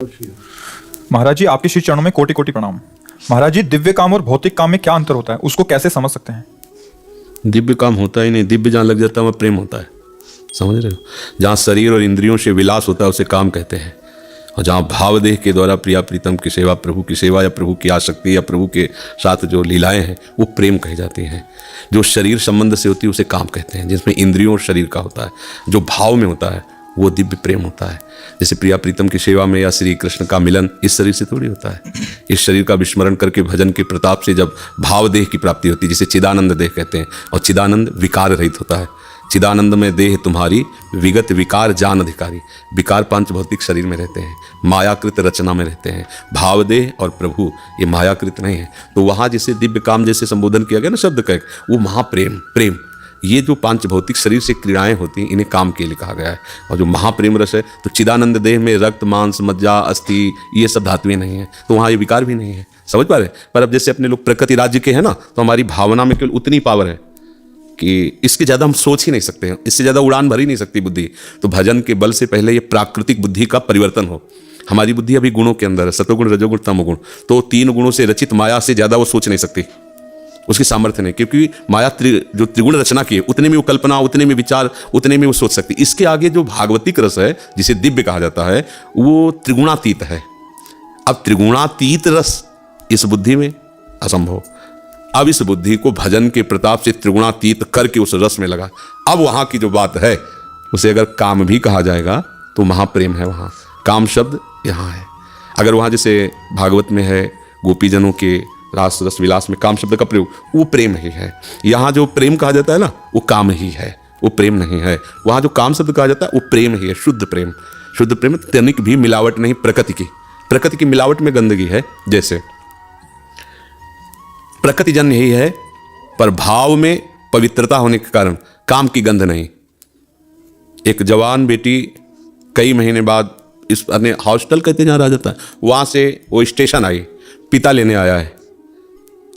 महाराज जी, आपके श्री चरणों में कोटि कोटि प्रणाम। महाराज जी, दिव्य काम और भौतिक काम में क्या अंतर होता है, उसको कैसे समझ सकते हैं? दिव्य काम होता ही नहीं, दिव्य जहाँ लग जाता है वहाँ प्रेम होता है। समझ रहे हो? जहाँ शरीर और इंद्रियों से विलास होता है उसे काम कहते हैं, और जहाँ भावदेह के द्वारा प्रिया प्रीतम की सेवा, प्रभु की सेवा या प्रभु की आसक्ति या प्रभु के साथ जो लीलाएं हैं वो प्रेम कही जाती हैं। जो शरीर संबंध से होती है उसे काम कहते हैं, जिसमें इंद्रियों और शरीर का होता है। जो भाव में होता है वो दिव्य प्रेम होता है। जैसे प्रिया प्रीतम की सेवा में या श्री कृष्ण का मिलन इस शरीर से थोड़ी होता है। इस शरीर का विस्मरण करके भजन के प्रताप से जब भावदेह की प्राप्ति होती है, जिसे चिदानंद देह कहते हैं, और चिदानंद विकार रहित होता है। चिदानंद में देह तुम्हारी विगत विकार जान अधिकारी। विकार पांच भौतिक शरीर में रहते हैं, मायाकृत रचना में रहते हैं। भावदेह और प्रभु ये मायाकृत नहीं है। तो वहाँ जिसे दिव्य काम जैसे संबोधन किया गया ना शब्द का, वो महाप्रेम प्रेम, ये जो पांच भौतिक शरीर से क्रीड़ाएं होती हैं इन्हें काम के लिए कहा गया है। और जो महाप्रेम रस है, तो चिदानंद देह में रक्त मांस मज्जा अस्थि ये सब धातुएं नहीं है, तो वहाँ ये विकार भी नहीं है। समझ पा रहे? पर अब जैसे अपने लोग प्रकृति राज्य के हैं ना, तो हमारी भावना में केवल उतनी पावर है कि इसके ज़्यादा हम सोच ही नहीं सकते हैं, इससे ज़्यादा उड़ान भर ही नहीं सकती बुद्धि। तो भजन के बल से पहले ये प्राकृतिक बुद्धि का परिवर्तन हो। हमारी बुद्धि अभी गुणों के अंदर है, सतोगुण रजोगुण तमोगुण, तो तीन गुणों से रचित माया से ज़्यादा वो सोच नहीं सकती, उसकी सामर्थ्य नहीं, क्योंकि माया जो त्रिगुण रचना की है उतने में वो कल्पना, उतने में विचार, उतने में वो सोच सकती। इसके आगे जो भागवतिक रस है जिसे दिव्य कहा जाता है वो त्रिगुणातीत है। अब त्रिगुणातीत रस इस बुद्धि में असंभव। अब इस बुद्धि को भजन के प्रताप से त्रिगुणातीत करके उस रस में लगा। अब वहाँ की जो बात है उसे अगर काम भी कहा जाएगा तो महाप्रेम है। वहाँ काम शब्द यहाँ है। अगर वहाँ जैसे भागवत में है गोपीजनों के रास रस विलास में काम शब्द का प्रयोग, वो प्रेम ही है। यहाँ जो प्रेम कहा जाता है ना वो काम ही है, वो प्रेम नहीं है। वहाँ जो काम शब्द कहा जाता है वो प्रेम ही है, शुद्ध प्रेम। शुद्ध प्रेम तनिक भी मिलावट नहीं प्रकृति की मिलावट में गंदगी है। जैसे प्रकृति जन्य यही है, पर भाव में पवित्रता होने के कारण काम की गंध नहीं। एक जवान बेटी कई महीने बाद इस अपने हॉस्टल कहते जहाँ रह जाता है, वहाँ से वो स्टेशन आई, पिता लेने आया है।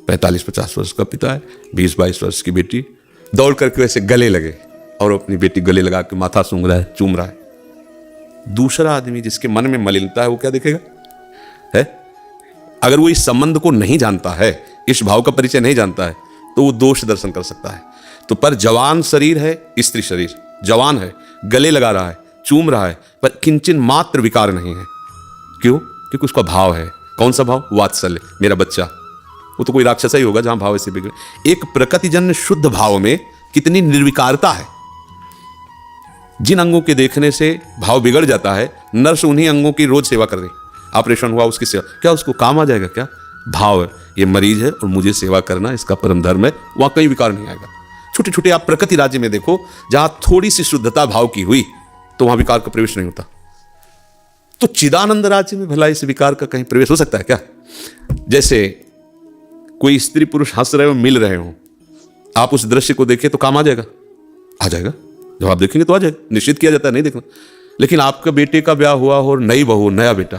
45-50 वर्ष का पिता है, 20-22 वर्ष की बेटी। दौड़ करके वैसे गले लगे और अपनी बेटी गले लगा के माथा सूंघ रहा है, चूम रहा है। दूसरा आदमी जिसके मन में मलिनता है वो क्या देखेगा? है अगर वो इस संबंध को नहीं जानता है, इस भाव का परिचय नहीं जानता है, तो वो दोष दर्शन कर सकता है। तो पर जवान शरीर है, स्त्री शरीर जवान है, गले लगा रहा है, चूम रहा है, पर किंचन मात्र विकार नहीं है। क्यों? क्योंकि उसका भाव है। कौन सा भाव? वात्सल्य, मेरा बच्चा। वो तो कोई राक्षस ही होगा जहां भाव ऐसे बिगड़े। एक प्रकृतिजन्य शुद्ध भाव में कितनी निर्विकारता है। जिन अंगों के देखने से भाव बिगड़ जाता है, नर्स उन्हीं अंगों की रोज सेवा कर रही। ऑपरेशन हुआ उसकी सेवा, क्या उसको काम आ जाएगा? क्या भाव है, ये मरीज है और मुझे सेवा करना इसका परम धर्म है, वहां कहीं विकार नहीं आएगा। छोटे छोटे आप प्रकृति राज्य में देखो, जहां थोड़ी सी शुद्धता भाव की हुई तो वहां विकार का प्रवेश नहीं होता। तो चिदानंद राज्य में भला इस विकार का कहीं प्रवेश हो सकता है क्या? जैसे कोई स्त्री पुरुष हंस रहे हो, मिल रहे हो, आप उस दृश्य को देखें तो काम आ जाएगा? आ जाएगा। जब आप देखेंगे तो आ जाएगा, निश्चित किया जाता है नहीं देखना। लेकिन आपका बेटे का ब्याह हुआ हो और नई बहू, नया बेटा,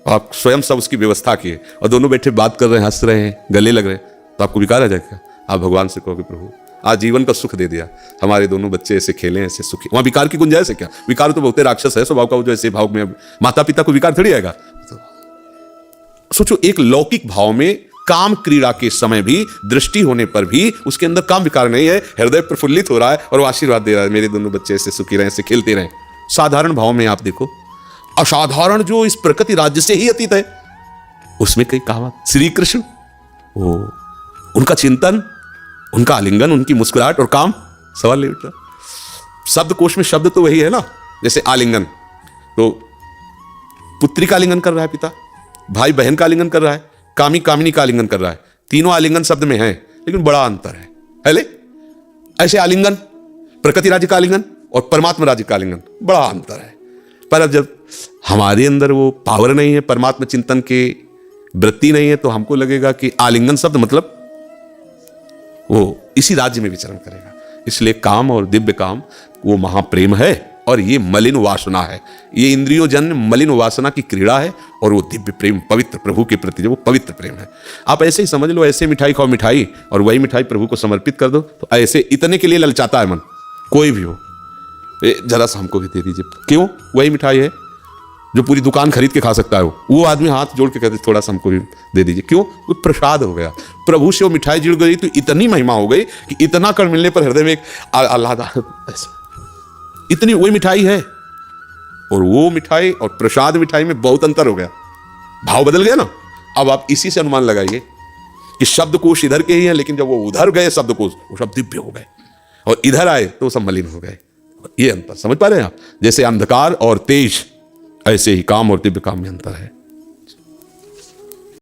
आप स्वयं सब उसकी व्यवस्था किए और दोनों बैठे बात कर रहे हैं, हंस रहे हैं, गले लग रहे हैं, तो आपको विकार आ जाएगा? आप भगवान से कहोगे प्रभु आज जीवन का सुख दे दिया, हमारे दोनों बच्चे ऐसे खेले, ऐसे सुखी। वहां विकार की गुंजाइश है क्या? विकार तो बहुत राक्षस है स्वभाव का, जो ऐसे भाव में माता पिता को विकार थोड़ी आएगा। तो सोचो, एक लौकिक भाव में काम क्रीड़ा के समय भी, दृष्टि होने पर भी उसके अंदर काम विकार नहीं है, हृदय प्रफुल्लित हो रहा है और वो आशीर्वाद दे रहा है, मेरे दोनों बच्चे ऐसे सुखी रहे, ऐसे खेलते रहे। साधारण भाव में आप देखो, असाधारण जो इस प्रकृति राज्य से ही अतीत है, उसमें कई काम। श्री कृष्ण, वो उनका चिंतन, उनका आलिंगन, उनकी मुस्कुराहट और काम, सवाल नहीं उठ रहा। शब्द कोश में शब्द तो वही है ना। जैसे आलिंगन, तो पुत्री का आलिंगन कर रहा है पिता, भाई बहन का आलिंगन कर रहा है, कामी कामिनी का आलिंगन कर रहा है। तीनों आलिंगन शब्द में है, लेकिन बड़ा अंतर है। हेले ऐसे आलिंगन, प्रकृति राज्य का आलिंगन और परमात्मा राज्य का आलिंगन, बड़ा अंतर है। पर अब जब हमारे अंदर वो पावर नहीं है, परमात्मा चिंतन की वृत्ति नहीं है, तो हमको लगेगा कि आलिंगन शब्द मतलब वो इसी राज्य में विचरण करेगा। इसलिए काम और दिव्य काम वो महाप्रेम है और ये मलिन वासना है। ये इंद्रियों जन्य मलिन वासना की क्रीड़ा है और वो दिव्य प्रेम पवित्र प्रभु के प्रति जो वो पवित्र प्रेम है। आप ऐसे ही समझ लो, ऐसे मिठाई खाओ मिठाई और वही मिठाई प्रभु को समर्पित कर दो, तो ऐसे इतने के लिए ललचाता है मन, कोई भी हो, जरा सा हमको भी दे दीजिए। क्यों? वही मिठाई है, जो पूरी दुकान खरीद के खा सकता है वो आदमी हाथ जोड़ के कहते थोड़ा सा हमको भी दे दीजिए। क्यों? वो प्रसाद हो गया, प्रभु से वो मिठाई जुड़ गई तो इतनी महिमा हो गई कि इतना कण मिलने पर हृदय में एक आह्लाद, इतनी वही मिठाई है। और वो मिठाई और प्रसाद मिठाई में बहुत अंतर हो गया, भाव बदल गया ना। अब आप इसी से अनुमान लगाइए कि शब्दकोश इधर के ही हैं, लेकिन जब वो उधर गए शब्दकोश, वो शब्द दिव्य हो गए, और इधर आए तो सब मलिन हो गए। ये अंतर समझ पा रहे हैं आप? जैसे अंधकार और तेज, ऐसे ही काम और दिव्य काम में अंतर है।